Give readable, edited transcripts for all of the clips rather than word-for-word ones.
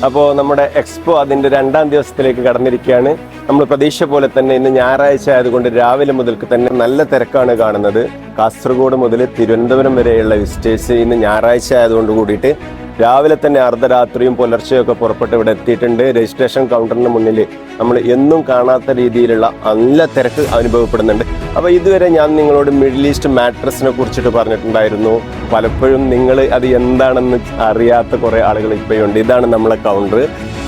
അപ്പോൾ നമ്മുടെ എക്സ്പോ അതിൻ്റെ 2ാം ദിവസത്തിലേക്ക് കടന്നിരിക്കുകയാണ്. നമ്മൾ പ്രതീക്ഷ പോലെ തന്നെ ഇന്ന് ഞായറാഴ്ച ആയതുകൊണ്ട് രാവിലെ മുതൽക്ക് തന്നെ നല്ല തിരക്കാണ് കാണുന്നത്. കാസർഗോഡ് മുതൽ തിരുവനന്തപുരം വരെയുള്ള വിസിറ്റേഴ്സ് ഇന്ന് ഞായറാഴ്ച ആയതുകൊണ്ട് കൂടിയിട്ട് രാവിലെ തന്നെ അർദ്ധരാത്രിയും പുലർച്ചെയൊക്കെ പുറപ്പെട്ട് ഇവിടെ എത്തിയിട്ടുണ്ട്. രജിസ്ട്രേഷൻ കൗണ്ടറിന് മുന്നിൽ നമ്മൾ എന്നും കാണാത്ത രീതിയിലുള്ള നല്ല തിരക്ക് അനുഭവപ്പെടുന്നുണ്ട്. അപ്പോൾ ഇതുവരെ ഞാൻ നിങ്ങളോട് മിഡിൽ ഈസ്റ്റ് മാട്രസിനെ കുറിച്ചിട്ട് പറഞ്ഞിട്ടുണ്ടായിരുന്നു. പലപ്പോഴും നിങ്ങൾ അത് എന്താണെന്ന് അറിയാത്ത കുറേ ആളുകൾ ഇപ്പോഴുണ്ട്. ഇതാണ് നമ്മളെ കൗണ്ടർ.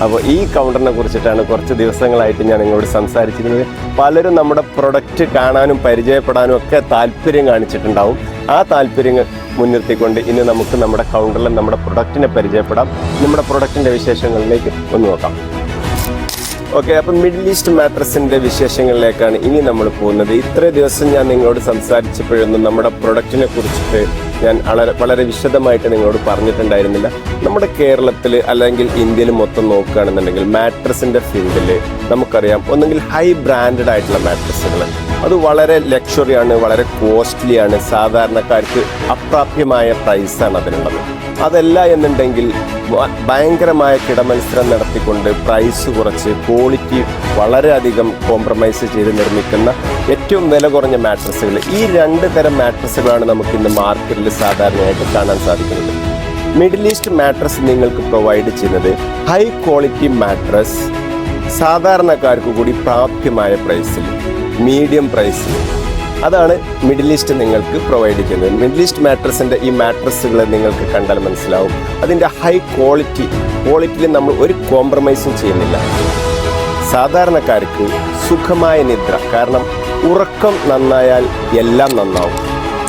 അപ്പോൾ ഈ കൗണ്ടറിനെ കുറിച്ചിട്ടാണ് കുറച്ച് ദിവസങ്ങളായിട്ട് ഞാൻ നിങ്ങളോട് സംസാരിച്ചിരുന്നത്. പലരും നമ്മുടെ പ്രൊഡക്റ്റ് കാണാനും പരിചയപ്പെടാനും ഒക്കെ താല്പര്യം കാണിച്ചിട്ടുണ്ടാവും. ആ താല്പര്യം മുൻനിർത്തിക്കൊണ്ട് ഇന്ന് നമുക്ക് നമ്മുടെ കൗണ്ടറിൽ നമ്മുടെ പ്രൊഡക്റ്റിനെ പരിചയപ്പെടാം. നമ്മുടെ പ്രൊഡക്റ്റിൻ്റെ വിശേഷങ്ങളിലേക്ക് ഒന്ന് നോക്കാം. ഓക്കെ, അപ്പം മിഡിൽ ഈസ്റ്റ് മാട്രസിൻ്റെ വിശേഷങ്ങളിലേക്കാണ് ഇനി നമ്മൾ പോകുന്നത്. ഇത്ര ദിവസം ഞാൻ നിങ്ങളോട് സംസാരിച്ചപ്പോഴൊന്നും നമ്മുടെ പ്രൊഡക്റ്റിനെ കുറിച്ചിട്ട് ഞാൻ വളരെ വിശദമായിട്ട് നിങ്ങളോട് പറഞ്ഞിട്ടുണ്ടായിരുന്നില്ല. നമ്മുടെ കേരളത്തിൽ അല്ലെങ്കിൽ ഇന്ത്യയിൽ മൊത്തം നോക്കുകയാണെന്നുണ്ടെങ്കിൽ മാട്രസിൻ്റെ ഫീൽഡിൽ നമുക്കറിയാം, ഒന്നെങ്കിൽ ഹൈ ബ്രാൻഡഡ് ആയിട്ടുള്ള മാട്രസുകൾ, അത് വളരെ ലക്ഷറിയാണ്, വളരെ കോസ്റ്റ്ലിയാണ്, സാധാരണക്കാർക്ക് അപ്രാപ്യമായ പ്രൈസാണ് അതിനുള്ളത്. അതല്ല എന്നുണ്ടെങ്കിൽ ഭയങ്കരമായ കിടമത്സരം നടത്തിക്കൊണ്ട് പ്രൈസ് കുറച്ച് ക്വാളിറ്റി വളരെയധികം കോംപ്രമൈസ് ചെയ്ത് നിർമ്മിക്കുന്ന ഏറ്റവും വില കുറഞ്ഞ മാട്രസുകൾ. ഈ 2 തരം മാട്രസുകളാണ് നമുക്ക് ഇന്ന് മാർക്കറ്റിൽ സാധാരണയായിട്ട് കാണാൻ സാധിക്കുന്നത്. മിഡിൽ ഈസ്റ്റ് മാട്രസ് നിങ്ങൾക്ക് പ്രൊവൈഡ് ചെയ്യുന്നത് ഹൈ ക്വാളിറ്റി മാട്രസ് സാധാരണക്കാർക്ക് കൂടി പ്രാപ്യമായ പ്രൈസിൽ, മീഡിയം പ്രൈസിൽ, അതാണ് മിഡിൽ ഈസ്റ്റ് നിങ്ങൾക്ക് പ്രൊവൈഡ് ചെയ്യുന്നത്. മിഡിൽ ഈസ്റ്റ് മാട്രസിൻ്റെ ഈ മാട്രസുകൾ നിങ്ങൾക്ക് കണ്ടാൽ മനസ്സിലാവും. അതിൻ്റെ ഹൈ ക്വാളിറ്റിയിൽ നമ്മൾ ഒരു കോംപ്രമൈസും ചെയ്യുന്നില്ല. സാധാരണക്കാർക്ക് സുഖമായ നിദ്ര, കാരണം ഉറക്കം നന്നായാൽ എല്ലാം നന്നാവും.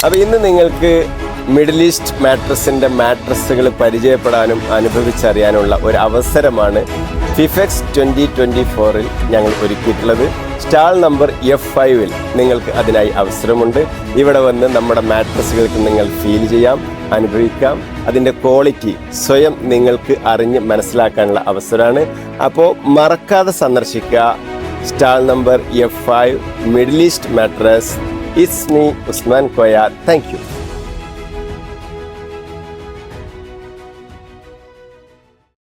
അപ്പോൾ ഇന്ന് നിങ്ങൾക്ക് മിഡിൽ ഈസ്റ്റ് മാട്രസിൻ്റെ മാട്രസുകൾ പരിചയപ്പെടാനും അനുഭവിച്ചറിയാനുള്ള ഒരു അവസരമാണ് ഫിഫെക്സ് 2024 ഞങ്ങൾ ഒരുക്കിയിട്ടുള്ളത്. സ്റ്റാൾ നമ്പർ F5 നിങ്ങൾക്ക് അതിനായി അവസരമുണ്ട്. ഇവിടെ വന്ന് നമ്മുടെ മാട്രസുകൾക്ക് നിങ്ങൾ ഫീൽ ചെയ്യാം, അനുഭവിക്കാം. അതിൻ്റെ ക്വാളിറ്റി സ്വയം നിങ്ങൾക്ക് അറിഞ്ഞ് മനസ്സിലാക്കാനുള്ള അവസരമാണ്. അപ്പോൾ മറക്കാതെ സന്ദർശിക്കുക stall number F5 middle east mattress. It's me Usman Koya. Thank you.